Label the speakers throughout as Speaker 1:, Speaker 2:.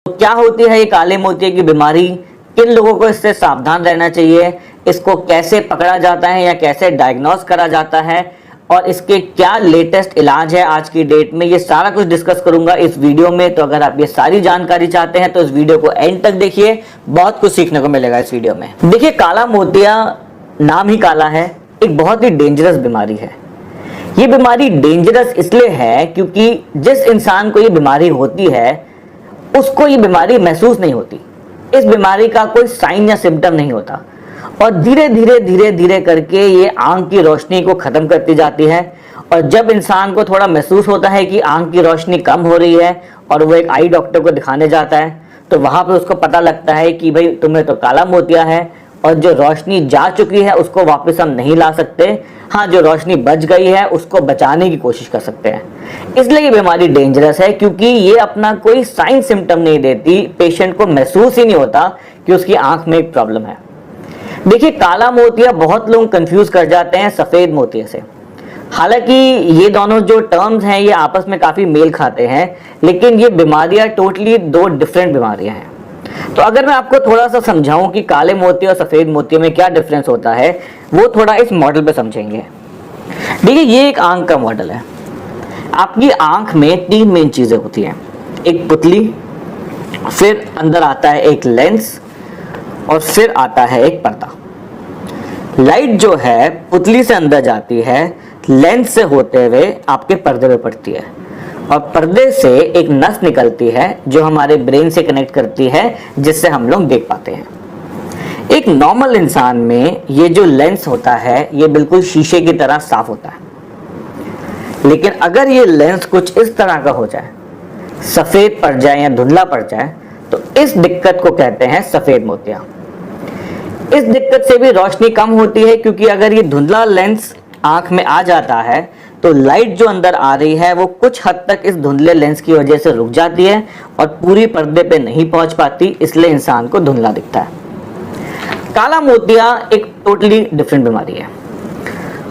Speaker 1: तो क्या होती है ये काले मोतिया की बीमारी, किन लोगों को इससे सावधान रहना चाहिए, इसको कैसे पकड़ा जाता है या कैसे डायग्नोस करा जाता है, और इसके क्या लेटेस्ट इलाज है आज की डेट में, ये सारा कुछ डिस्कस करूंगा इस वीडियो में। तो अगर आप ये सारी जानकारी चाहते हैं तो इस वीडियो को एंड तक देखिए, बहुत कुछ सीखने को मिलेगा इस वीडियो में। देखिए, काला मोतिया नाम ही काला है, एक बहुत ही डेंजरस बीमारी है। ये बीमारी डेंजरस इसलिए है क्योंकि जिस इंसान को ये बीमारी होती है उसको ये बीमारी महसूस नहीं होती, इस बीमारी का कोई साइन या सिम्टम नहीं होता, और धीरे धीरे करके ये आंख की रोशनी को खत्म करती जाती है। और जब इंसान को थोड़ा महसूस होता है कि आंख की रोशनी कम हो रही है और वो एक आई डॉक्टर को दिखाने जाता है, तो वहां पे उसको पता लगता है कि भाई तुम्हें तो काला मोतिया है, और जो रोशनी जा चुकी है उसको वापस हम नहीं ला सकते। हाँ, जो रोशनी बच गई है उसको बचाने की कोशिश कर सकते हैं। इसलिए ये बीमारी डेंजरस है क्योंकि ये अपना कोई साइन सिम्टम नहीं देती, पेशेंट को महसूस ही नहीं होता कि उसकी आंख में एक प्रॉब्लम है। देखिए, काला मोतिया बहुत लोग कंफ्यूज कर जाते हैं सफेद मोतिया से। हालांकि ये दोनों जो टर्म्स हैं ये आपस में काफी मेल खाते हैं, लेकिन ये बीमारियां टोटली दो डिफरेंट बीमारियां हैं। तो अगर मैं आपको थोड़ा सा समझाऊं कि काले मोतिया और सफेद मोतिया में क्या डिफरेंस होता है, वो थोड़ा इस मॉडल पे समझेंगे। देखिए, ये एक आंख का मॉडल है। आपकी आंख में तीन मेन चीजें होती हैं, एक पुतली, फिर अंदर आता है एक लेंस, और फिर आता है एक पर्दा। लाइट जो है पुतली से अंदर जाती है, लेंस से होते हुए आपके पर्दे पे पड़ती है, और पर्दे से एक नस निकलती है जो हमारे ब्रेन से कनेक्ट करती है, जिससे हम लोग देख पाते हैं। एक नॉर्मल इंसान में ये जो लेंस होता है ये बिल्कुल शीशे की तरह साफ होता है, लेकिन अगर ये लेंस कुछ इस तरह का हो जाए, सफेद पड़ जाए या धुंधला पड़ जाए, तो इस दिक्कत को कहते हैं सफेद मोतिया। इस दिक्कत से भी रोशनी कम होती है क्योंकि अगर ये धुंधला लेंस आंख में आ जाता है तो लाइट जो अंदर आ रही है वो कुछ हद तक इस धुंधले लेंस की वजह से रुक जाती है और पूरी पर्दे पे नहीं पहुंच पाती, इसलिए इंसान को धुंधला दिखता है। काला मोतिया एक टोटली डिफरेंट बीमारी है।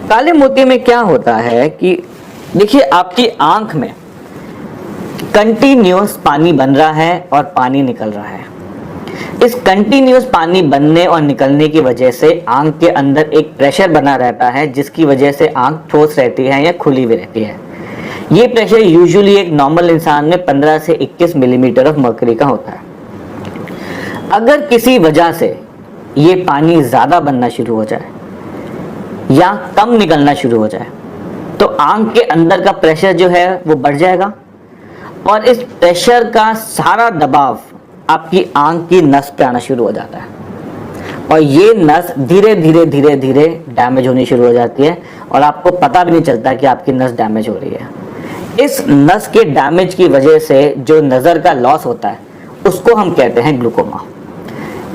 Speaker 1: काले मोतिया में क्या होता है कि देखिए, आपकी आंख में कंटिन्यूअस पानी बन रहा है और पानी निकल रहा है। इस कंटिन्यूअस पानी बनने और निकलने की वजह से आंख के अंदर एक प्रेशर बना रहता है, जिसकी वजह से आंख ठोस रहती है या खुली हुई रहती है। ये प्रेशर यूजुअली एक नॉर्मल इंसान में 15 से 21 मिलीमीटर ऑफ मर्करी का होता है। अगर किसी वजह से ये पानी ज्यादा बनना शुरू हो जाए या कम निकलना शुरू हो जाए, तो आंख के अंदर का प्रेशर जो है वो बढ़ जाएगा, और इस प्रेशर का सारा दबाव आपकी आंख की नस पे आना शुरू हो जाता है, और ये नस धीरे धीरे डैमेज होनी शुरू हो जाती है, और आपको पता भी नहीं चलता कि आपकी नस डैमेज हो रही है। इस नस के डैमेज की वजह से जो नज़र का लॉस होता है उसको हम कहते हैं ग्लूकोमा।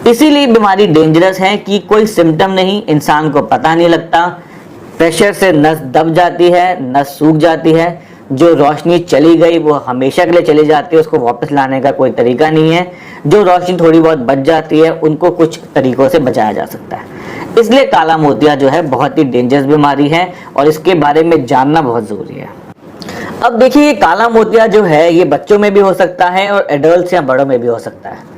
Speaker 1: इसीलिए बीमारी डेंजरस है कि कोई सिम्टम नहीं, इंसान को पता नहीं लगता, प्रेशर से नस दब जाती है, नस सूख जाती है, जो रोशनी चली गई वो हमेशा के लिए चली जाती है, उसको वापस लाने का कोई तरीका नहीं है। जो रोशनी थोड़ी बहुत बच जाती है उनको कुछ तरीकों से बचाया जा सकता है। इसलिए काला मोतिया जो है बहुत ही डेंजरस बीमारी है और इसके बारे में जानना बहुत जरूरी है। अब देखिए, ये काला मोतिया जो है ये बच्चों में भी हो सकता है और एडल्ट या बड़ों में भी हो सकता है।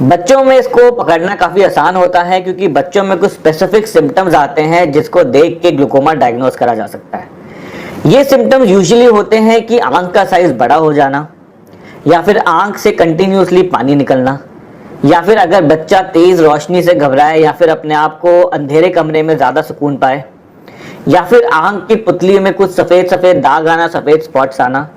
Speaker 1: बच्चों में इसको पकड़ना काफी आसान होता है क्योंकि बच्चों में कुछ स्पेसिफिक सिम्टम्स आते हैं जिसको देख के ग्लूकोमा डायग्नोस करा जा सकता है। ये सिम्टम्स यूजुअली होते हैं कि आंख का साइज बड़ा हो जाना, या फिर आंख से कंटिन्यूसली पानी निकलना, या फिर अगर बच्चा तेज रोशनी से घबराए या फिर अपने आप को अंधेरे कमरे में ज्यादा सुकून पाए, या फिर आंख की पुतली में कुछ सफेद सफेद दाग आना, सफेद स्पॉट्स आना।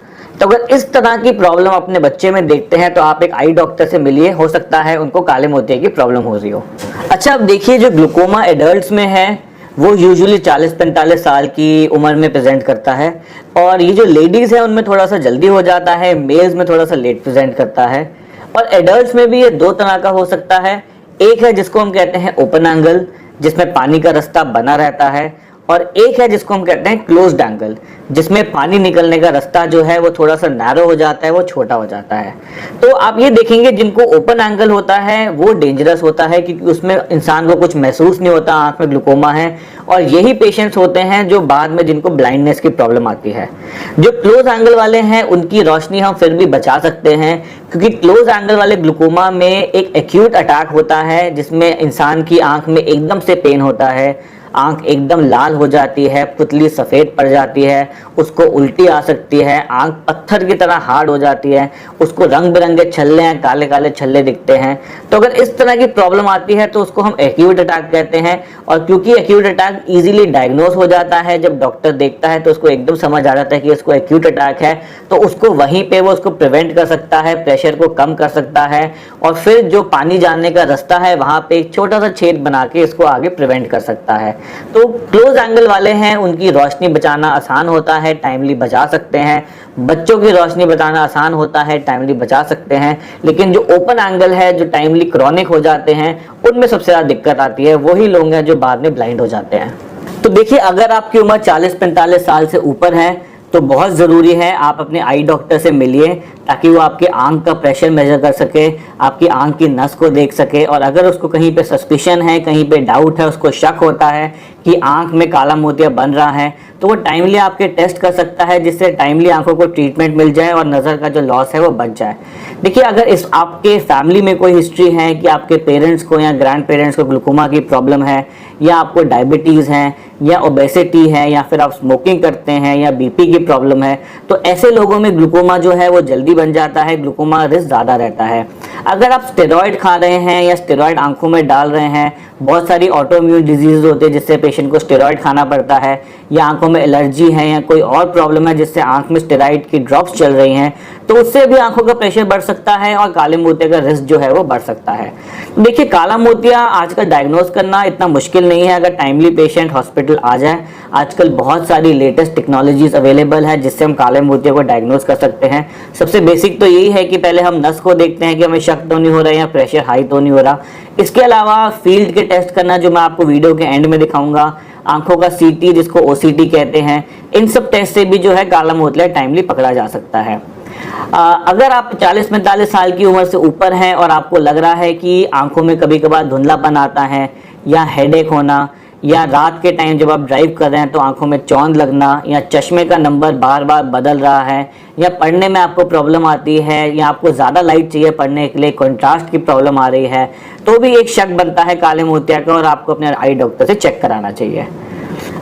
Speaker 1: तो अगर इस तरह की प्रॉब्लम अपने बच्चे में देखते हैं तो आप एक आई डॉक्टर से मिलिए, हो सकता है उनको काले मोतिया की प्रॉब्लम हो रही हो। अच्छा, अब देखिए, जो ग्लूकोमा एडल्ट्स में है वो यूजुअली 40-45 साल की उम्र में प्रेजेंट करता है, और ये जो लेडीज है उनमें थोड़ा सा जल्दी हो जाता है, मेल्स में थोड़ा सा लेट प्रेजेंट करता है। और एडल्ट्स में भी ये दो तरह का हो सकता है। एक है जिसको हम कहते हैं ओपन एंगल, जिसमें पानी का रास्ता बना रहता है, और एक है जिसको हम कहते हैं क्लोज्ड एंगल, जिसमें पानी निकलने का रास्ता जो है वो थोड़ा सा नैरो हो जाता है, वो छोटा हो जाता है। तो आप ये देखेंगे जिनको ओपन एंगल होता है वो डेंजरस होता है, क्योंकि उसमें इंसान को कुछ महसूस नहीं होता आंख में ग्लूकोमा है, और यही पेशेंट्स होते हैं जो बाद में जिनको ब्लाइंडनेस की प्रॉब्लम आती है। जो क्लोज एंगल वाले हैं उनकी रोशनी हम फिर भी बचा सकते हैं, क्योंकि क्लोज एंगल वाले ग्लूकोमा में एक एक्यूट अटैक होता है जिसमें इंसान की आंख में एकदम से पेन होता है, आंख एकदम लाल हो जाती है, पुतली सफ़ेद पड़ जाती है, उसको उल्टी आ सकती है, आंख पत्थर की तरह हार्ड हो जाती है, उसको रंग बिरंगे छल्ले हैं, काले काले छल्ले दिखते हैं। तो अगर इस तरह की प्रॉब्लम आती है तो उसको हम एक्यूट अटैक कहते हैं। और क्योंकि एक्यूट अटैक इजीली डायग्नोज हो जाता है, जब डॉक्टर देखता है तो उसको एकदम समझ आ जाता है कि इसको एक्यूट अटैक है, तो उसको वहीं पे वो उसको प्रिवेंट कर सकता है, प्रेशर को कम कर सकता है, और फिर जो पानी जाने का रास्ता है वहां पे एक छोटा सा छेद बना के इसको आगे प्रिवेंट कर सकता है। तो क्लोज एंगल वाले हैं उनकी रोशनी बचाना आसान होता है, टाइमली बचा सकते हैं। बच्चों की रोशनी बचाना आसान होता है, टाइमली बचा सकते हैं। लेकिन जो ओपन एंगल है, जो टाइमली क्रॉनिक हो जाते हैं, उनमें सबसे ज्यादा दिक्कत आती है। वही लोग हैं जो बाद में ब्लाइंड हो जाते हैं। तो देखिए, अगर आपकी उम्र 40-45 साल से ऊपर है तो बहुत ज़रूरी है आप अपने आई डॉक्टर से मिलिए, ताकि वो आपके आंख का प्रेशर मेजर कर सके, आपकी आंख की नस को देख सके, और अगर उसको कहीं पे सस्पिशन है, कहीं पे डाउट है, उसको शक होता है कि आंख में काला मोतिया बन रहा है, तो वो टाइमली आपके टेस्ट कर सकता है, जिससे टाइमली आंखों को ट्रीटमेंट मिल जाए और नज़र का जो लॉस है वो बच जाए। देखिए, अगर इस आपके फैमिली में कोई हिस्ट्री है कि आपके पेरेंट्स को या ग्रैंड पेरेंट्स को ग्लूकोमा की प्रॉब्लम है, या आपको डायबिटीज़ है, या ओबेसिटी है, या फिर आप स्मोकिंग करते हैं, या बीपी की प्रॉब्लम है, तो ऐसे लोगों में ग्लूकोमा जो है वो जल्दी बन जाता है, ग्लूकोमा रिस्क ज़्यादा रहता है। अगर आप स्टेरॉयड खा रहे हैं या स्टेरॉयड आंखों में डाल रहे हैं, बहुत सारी ऑटोइम्यून डिजीज होते हैं जिससे पेशेंट को स्टेरॉयड खाना पड़ता है, या आंखों में एलर्जी है, या कोई और प्रॉब्लम है जिससे आंख में स्टेरॉयड की ड्रॉप्स चल रही हैं, तो उससे भी आंखों का प्रेशर बढ़ सकता है और काले मोतिया का रिस्क जो है वो बढ़ सकता है। देखिए, काला मोतिया आजकल डायग्नोज करना इतना मुश्किल नहीं है अगर टाइमली पेशेंट हॉस्पिटल आ जाए। आजकल बहुत सारी लेटेस्ट टेक्नोलॉजीज अवेलेबल है जिससे हम काले मोतिया को डायग्नोज कर सकते हैं। सबसे बेसिक तो यही है कि पहले हम नस को देखते हैं कि हमें शक तो नहीं हो रहा है या प्रेशर हाई तो नहीं हो रहा। इसके अलावा फील्ड के टेस्ट करना, जो मैं आपको वीडियो के एंड में दिखाऊंगा, आंखों का सीटी जिसको ओसीटी कहते हैं, इन सब टेस्ट से भी जो है काला मोतिया टाइमली पकड़ा जा सकता है। अगर आप 40-45 साल की उम्र से ऊपर हैं और आपको लग रहा है कि आंखों में कभी कभार धुंधलापन आता है, या हेडेक होना, या रात के टाइम जब आप ड्राइव कर रहे हैं तो आंखों में चौंध लगना, या चश्मे का नंबर बार बार बदल रहा है, या पढ़ने में आपको प्रॉब्लम आती है, या आपको ज़्यादा लाइट चाहिए पढ़ने के लिए, कंट्रास्ट की प्रॉब्लम आ रही है, तो भी एक शक बनता है काले मोतिया का और आपको अपने आई डॉक्टर से चेक कराना चाहिए।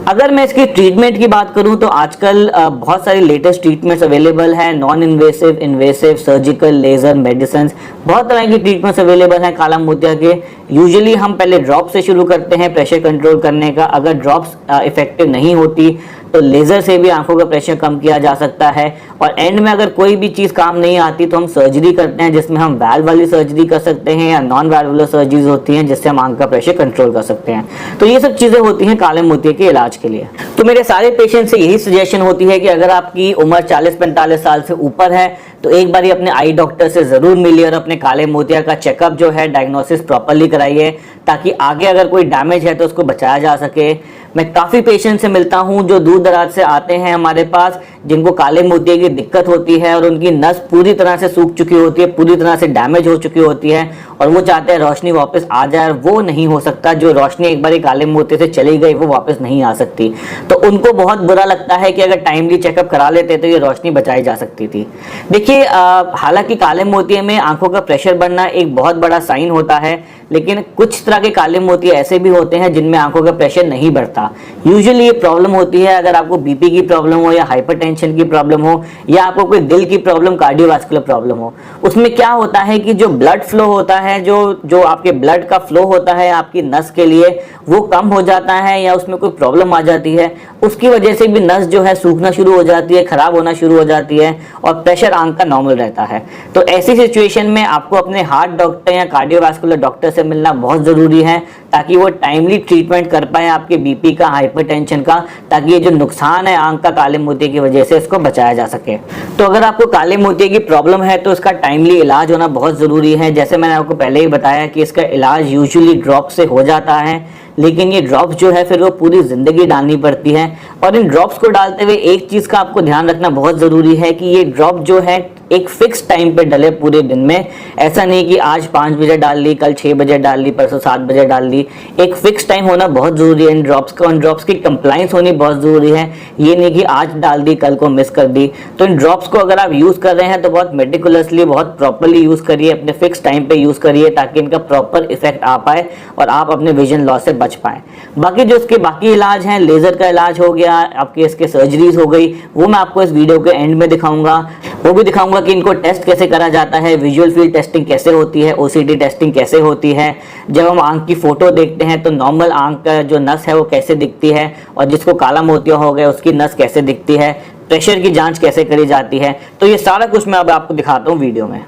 Speaker 1: अगर मैं इसकी ट्रीटमेंट की बात करूं तो आजकल बहुत सारी लेटेस्ट ट्रीटमेंट्स अवेलेबल हैं, non invasive, invasive, surgical, laser, medicine, बहुत तरह की ट्रीटमेंट्स अवेलेबल हैं काला मोतिया के। यूजुअली हम पहले ड्रॉप से शुरू करते हैं प्रेशर कंट्रोल करने का। अगर ड्रॉप्स इफेक्टिव नहीं होती तो लेज़र से भी आंखों का प्रेशर कम किया जा सकता है, और एंड में अगर कोई भी चीज़ काम नहीं आती तो हम सर्जरी करते हैं, जिसमें हम वाल्व वाली सर्जरी कर सकते हैं, या नॉन वाल्वुलर सर्जरीज होती हैं जिससे हम आंख का प्रेशर कंट्रोल कर सकते हैं। तो ये सब चीज़ें होती हैं काले मोतिया के इलाज के लिए। तो मेरे सारे पेशेंट से यही सजेशन होती है कि अगर आपकी उम्र 40-45 साल से ऊपर है तो एक बार अपने आई डॉक्टर से ज़रूर मिलिए और अपने काले मोतिया का चेकअप जो है, डायग्नोसिस प्रॉपरली कराइए, ताकि आगे अगर कोई डैमेज है तो उसको बचाया जा सके। मैं काफ़ी पेशेंट से मिलता हूं जो दूर दराज से आते हैं हमारे पास, जिनको काले मोतिया की दिक्कत होती है और उनकी नस पूरी तरह से सूख चुकी होती है, पूरी तरह से डैमेज हो चुकी होती है, और वो चाहते हैं रोशनी वापस आ जाए, और वो नहीं हो सकता। जो रोशनी एक बार काले मोतिया से चली गई वो वापस नहीं आ सकती। तो उनको बहुत बुरा लगता है कि अगर टाइमली चेकअप करा लेते तो ये रोशनी बचाई जा सकती थी। देखिए, हालांकि काले मोतिया में आंखों का प्रेशर बढ़ना एक बहुत बड़ा साइन होता है, लेकिन कुछ तरह के काले मोतिया ऐसे भी होते हैं जिनमें आंखों का प्रेशर नहीं बढ़ता। यूजुअली ये प्रॉब्लम होती है अगर आपको बीपी की प्रॉब्लम हो, या हाइपरटेंशन की प्रॉब्लम हो, या आपको कोई दिल की प्रॉब्लम, कार्डियोवास्कुलर प्रॉब्लम हो। उसमें क्या होता है कि जो ब्लड फ्लो होता है, जो आपके ब्लड का फ्लो होता है आपकी नस के लिए, वो कम हो जाता है, या उसमें कोई प्रॉब्लम आ जाती है, उसकी वजह से भी नस जो है सूखना शुरू हो जाती है, खराब होना शुरू हो जाती है, और प्रेशर आंख का नॉर्मल रहता है। तो ऐसी सिचुएशन में आपको अपने हार्ट डॉक्टर या कार्डियोवास्कुलर डॉक्टर से मिलना बहुत ज़रूरी है, ताकि वो टाइमली ट्रीटमेंट कर पाए आपके बीपी का, हाइपरटेंशन का, ताकि ये जो नुकसान है आंख का काले मोतिया की वजह से, इसको बचाया जा सके। तो अगर आपको काले मोतिया की प्रॉब्लम है तो इसका टाइमली इलाज होना बहुत ज़रूरी है। जैसे मैंने आपको पहले ही बताया कि इसका इलाज यूजुअली ड्रॉप से हो जाता है, लेकिन ये ड्रॉप्स जो है फिर वो पूरी ज़िंदगी डालनी पड़ती है। और इन ड्रॉप्स को डालते हुए एक चीज़ का आपको ध्यान रखना बहुत ज़रूरी है कि ये ड्रॉप जो है एक फिक्स टाइम पे डले पूरे दिन में। ऐसा नहीं कि आज 5 बजे डाल ली, कल 6 बजे डाल ली, परसों 7 बजे डाल ली। एक फिक्स टाइम होना बहुत ज़रूरी है इन ड्रॉप्स का। उन ड्रॉप्स की कंप्लाइंस होनी बहुत ज़रूरी है। ये नहीं कि आज डाल दी कल को मिस कर दी। तो इन ड्रॉप्स को अगर आप यूज़ कर रहे हैं तो बहुत मेटिकुलसली, बहुत प्रॉपरली यूज़ करिए, अपने फिक्स टाइम पे यूज़ करिए ताकि इनका प्रॉपर इफेक्ट आ पाए और आप अपने विजन लॉस से बच पाए। बाकी जो इसके बाकी इलाज हैं, लेज़र का इलाज हो गया, आपके इसके सर्जरीज हो गई, वो मैं आपको इस वीडियो के एंड में दिखाऊंगा। वो भी दिखाऊंगा कि इनको टेस्ट कैसे करा जाता है, विजुअल फील्ड टेस्टिंग कैसे होती है, ओसीटी टेस्टिंग कैसे होती है। जब हम आंख की फोटो देखते हैं तो नॉर्मल आंख का जो नस है वो कैसे दिखती है, और जिसको काला मोतिया हो गया उसकी नस कैसे दिखती है, प्रेशर की जांच कैसे करी जाती है। तो ये सारा कुछ मैं अब आपको दिखाता हूँ वीडियो में।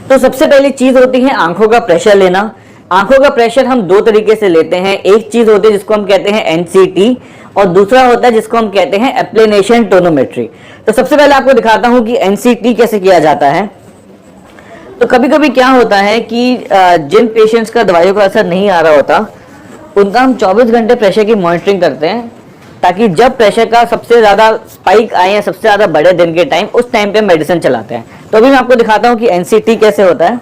Speaker 1: तो सबसे पहली चीज होती है आंखों का प्रेशर लेना। आंखों का प्रेशर हम दो तरीके से लेते हैं। एक चीज होती है जिसको हम कहते हैं एनसीटी, और दूसरा होता है जिसको हम कहते हैं एप्लेनेशन टोनोमेट्री। तो सबसे पहले आपको दिखाता हूं कि एनसीटी कैसे किया जाता है। तो कभी कभी क्या होता है कि जिन पेशेंट्स का दवाइयों का असर नहीं आ रहा होता उनका हम 24 घंटे प्रेशर की मॉनिटरिंग करते हैं, ताकि जब प्रेशर का सबसे ज़्यादा स्पाइक आए या सबसे ज़्यादा बड़े दिन के टाइम, उस टाइम पे मेडिसिन चलाते हैं। तो अभी मैं आपको दिखाता हूँ कि एनसीटी कैसे होता है।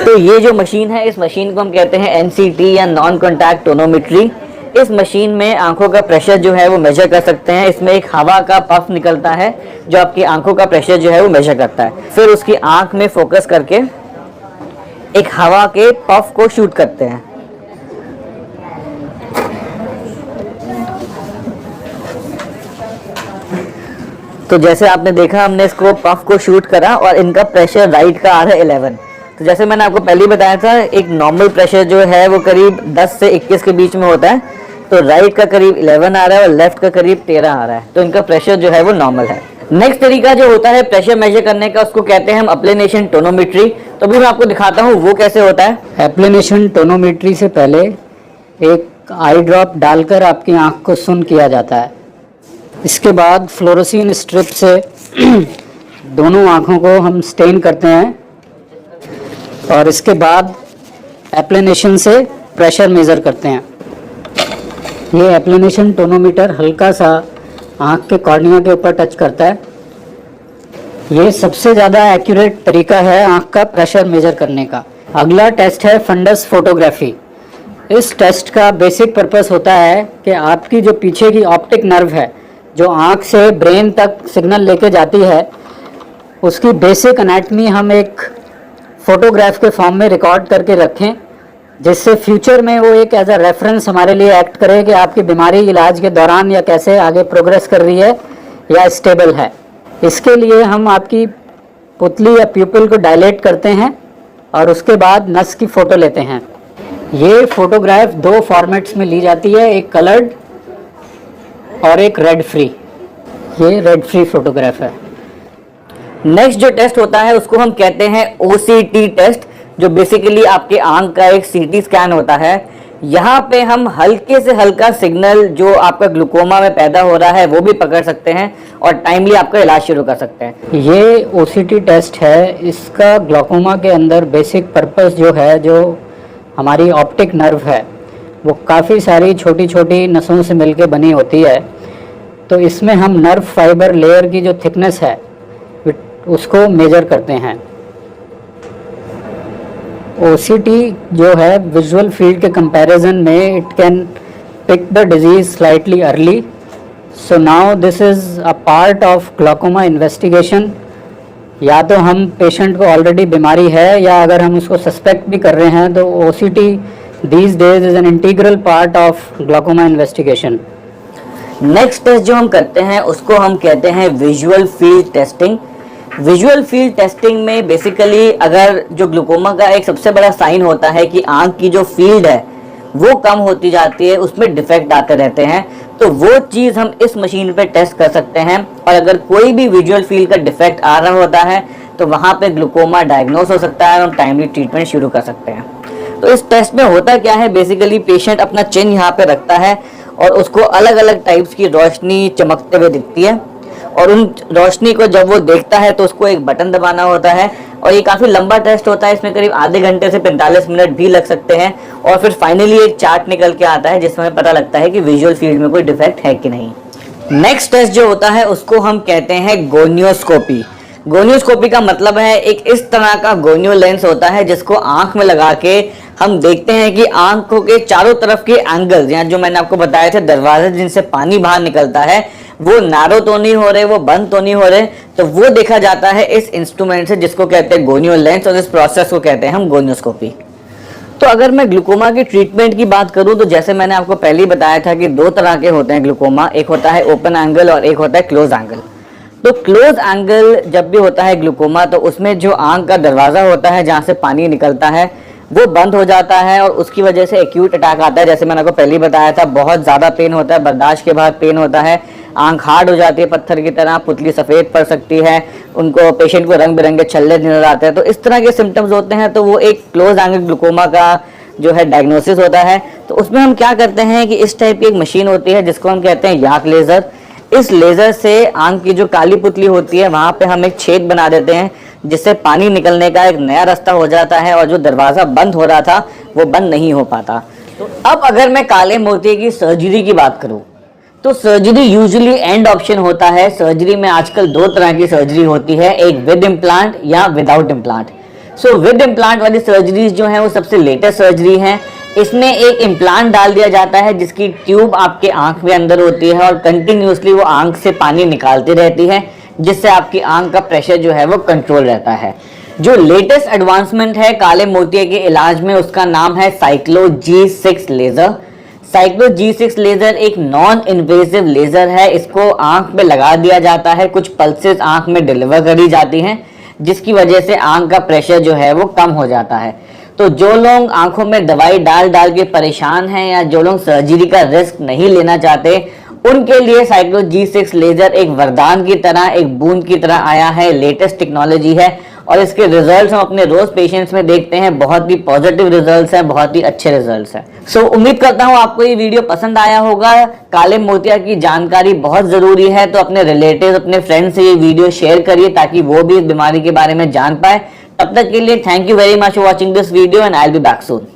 Speaker 1: तो ये जो मशीन है, इस मशीन को हम कहते हैं एनसीटी या नॉन कॉन्टैक्ट टोनोमेट्री। इस मशीन में आंखों का प्रेशर जो है वो मेजर कर सकते हैं। इसमें एक हवा का पफ निकलता है जो आपकी आंखों का प्रेशर जो है वो मेजर करता है। फिर उसकी आंख में फोकस करके एक हवा के पफ को शूट करते हैं। तो जैसे आपने देखा, हमने इसको पफ को शूट करा और इनका प्रेशर राइट का आ रहा है 11। तो जैसे मैंने आपको पहले ही बताया था, एक नॉर्मल प्रेशर जो है वो करीब 10 से 21 के बीच में होता है। तो राइट का करीब 11 आ रहा है और लेफ्ट का करीब 13 आ रहा है। तो इनका प्रेशर जो है वो नॉर्मल है। नेक्स्ट तरीका जो होता है प्रेशर मेजर करने का, उसको कहते हैं हम एप्लेनेशन टोनोमेट्री। तो अभी मैं आपको दिखाता हूँ वो कैसे होता है।
Speaker 2: एप्लेनेशन टोनोमेट्री से पहले एक आई ड्रॉप डालकर आपकी आंख को सुन्न किया जाता है। इसके बाद फ्लोरोसिन स्ट्रिप से दोनों आँखों को हम स्टेन करते हैं, और इसके बाद एप्लेनेशन से प्रेशर मेज़र करते हैं। ये एप्लेनेशन टोनोमीटर हल्का सा आँख के कॉर्निया के ऊपर टच करता है। ये सबसे ज़्यादा एक्यूरेट तरीका है आँख का प्रेशर मेज़र करने का। अगला टेस्ट है फंडस फोटोग्राफी। इस टेस्ट का बेसिक पर्पस होता है कि आपकी जो पीछे की ऑप्टिक नर्व है, जो आँख से ब्रेन तक सिग्नल लेके जाती है, उसकी बेसिक एनाटमी हम एक फ़ोटोग्राफ के फॉर्म में रिकॉर्ड करके रखें, जिससे फ्यूचर में वो एक एज अ रेफरेंस हमारे लिए एक्ट करे कि आपकी बीमारी इलाज के दौरान या कैसे आगे प्रोग्रेस कर रही है या स्टेबल है। इसके लिए हम आपकी पुतली या प्यूपिल को डायलेट करते हैं और उसके बाद नस की फ़ोटो लेते हैं। ये फ़ोटोग्राफ दो फॉर्मेट्स में ली जाती है, एक कलर्ड और एक रेड फ्री। ये रेड फ्री फ़ोटोग्राफ है।
Speaker 1: नेक्स्ट जो टेस्ट होता है उसको हम कहते हैं ओसीटी टेस्ट, जो बेसिकली आपके आंख का एक सीटी स्कैन होता है। यहाँ पे हम हल्के से हल्का सिग्नल जो आपका ग्लूकोमा में पैदा हो रहा है वो भी पकड़ सकते हैं और टाइमली आपका इलाज शुरू कर सकते हैं।
Speaker 2: ये ओसीटी टेस्ट है। इसका ग्लूकोमा के अंदर बेसिक पर्पस जो है, जो हमारी ऑप्टिक नर्व है, वो काफ़ी सारी छोटी छोटी नसों से मिलके बनी होती है। तो इसमें हम नर्व फाइबर लेयर की जो थिकनेस है उसको मेजर करते हैं। ओसीटी जो है विजुअल फील्ड के कंपैरिजन में it can pick the disease slightly early. So now this is a part of glaucoma investigation. या तो हम पेशेंट को ऑलरेडी बीमारी है या अगर हम उसको सस्पेक्ट भी कर रहे हैं तो OCT these days is an integral part of glaucoma investigation.
Speaker 1: Next test जो हम करते हैं उसको हम कहते हैं visual field testing. Visual field testing में बेसिकली अगर जो ग्लूकोमा का एक सबसे बड़ा साइन होता है कि आंख की जो फील्ड है वो कम होती जाती है, उसमें डिफेक्ट आते रहते हैं, तो वो चीज़ हम इस मशीन पे टेस्ट कर सकते हैं। और अगर कोई भी विजुअल फील्ड का डिफेक्ट आ रहा होता है तो वहाँ पे ग्लूकोमा डायग्नोस हो सकता है और टाइमली ट्रीटमेंट शुरू कर सकते हैं। तो इस टेस्ट में होता क्या है, बेसिकली पेशेंट अपना चिन्ह यहाँ पे रखता है और उसको अलग अलग टाइप्स की रोशनी चमकते हुए दिखती है, और उन रोशनी को जब वो देखता है तो उसको एक बटन दबाना होता है। और ये काफ़ी लंबा टेस्ट होता है, इसमें करीब आधे घंटे से 45 मिनट भी लग सकते हैं। और फिर फाइनली एक चार्ट निकल के आता है जिसमें पता लगता है कि विजुअल फील्ड में कोई डिफेक्ट है कि नहीं। नेक्स्ट टेस्ट जो होता है उसको हम कहते हैं गोनियोस्कोपी। गोनियोस्कोपी का मतलब है एक इस तरह का गोनियो लेंस होता है जिसको आंख में लगा के हम देखते हैं कि आंखों के चारों तरफ के एंगल्स, यहाँ जो मैंने आपको बताए थे दरवाजे जिनसे पानी बाहर निकलता है, वो नैरो तो नहीं हो रहे, वो बंद तो नहीं हो रहे, तो वो देखा जाता है इस इंस्ट्रूमेंट से जिसको कहते हैं गोनियो लेंस, और इस प्रोसेस को कहते हैं हम गोनियोस्कोपी। तो अगर मैं ग्लूकोमा की ट्रीटमेंट की बात करूं तो जैसे मैंने आपको पहले ही बताया था कि दो तरह के होते हैं ग्लूकोमा, एक होता है ओपन एंगल और एक होता है क्लोज एंगल। तो क्लोज एंगल जब भी होता है ग्लूकोमा तो उसमें जो आंख का दरवाजा होता है जहाँ से पानी निकलता है वो बंद हो जाता है और उसकी वजह से एक्यूट अटैक आता है। जैसे मैंने आपको पहले ही बताया था, बहुत ज़्यादा पेन होता है, बर्दाश्त के बाद पेन होता है, आंख हार्ड हो जाती है पत्थर की तरह, पुतली सफ़ेद पड़ सकती है, उनको पेशेंट को रंग बिरंगे छल्ले नजर आते हैं। तो इस तरह के सिम्टम्स होते हैं, तो वो एक क्लोज एंगल ग्लूकोमा का जो है डायग्नोसिस होता है। तो उसमें हम क्या करते हैं कि इस टाइप की एक मशीन होती है जिसको हम कहते हैं याक लेज़र। इस लेज़र से आंख की जो काली पुतली होती है वहाँ पे हम एक छेद बना देते हैं जिससे पानी निकलने का एक नया रास्ता हो जाता है और जो दरवाज़ा बंद हो रहा था वो बंद नहीं हो पाता। तो अब अगर मैं काले मोतिये की सर्जरी की बात करूँ तो सर्जरी यूजुअली एंड ऑप्शन होता है। सर्जरी में आजकल दो तरह की सर्जरी होती है, एक विद इम्प्लांट या without implant. So with implant वाली सर्जरीज जो है वो सबसे लेटेस्ट सर्जरी है। इसमें एक इम्प्लांट डाल दिया जाता है जिसकी ट्यूब आपके आंख में अंदर होती है और कंटिन्यूसली वो आंख से पानी निकालती रहती है जिससे आपकी आंख का प्रेशर जो है वो कंट्रोल रहता है। जो लेटेस्ट एडवांसमेंट है काले मोतिये के इलाज में उसका नाम है cyclo G6 laser. Cyclo G6 laser एक नॉन इन्वेजिव लेज़र है। इसको आंख में लगा दिया जाता है, कुछ पल्सेस आंख में डिलीवर करी जाती हैं जिसकी वजह से आंख का प्रेशर जो है वो कम हो जाता है। तो जो लोग आंखों में दवाई डाल डाल के परेशान हैं या जो लोग सर्जरी का रिस्क नहीं लेना चाहते उनके लिए साइक्लो G6 लेज़र एक वरदान की तरह, एक बूंद की तरह आया है। लेटेस्ट टेक्नोलॉजी है और इसके रिजल्ट्स हम अपने रोज पेशेंट्स में देखते हैं, बहुत ही पॉजिटिव रिजल्ट्स हैं, बहुत ही अच्छे रिजल्ट्स हैं। सो उम्मीद करता हूँ आपको ये वीडियो पसंद आया होगा। काले मोतिया की जानकारी बहुत ज़रूरी है, तो अपने रिलेटिव, अपने फ्रेंड्स से ये वीडियो शेयर करिए ताकि वो भी इस बीमारी के बारे में जान पाए। तब तक के लिए thank you very much for watching this video and I will be back soon.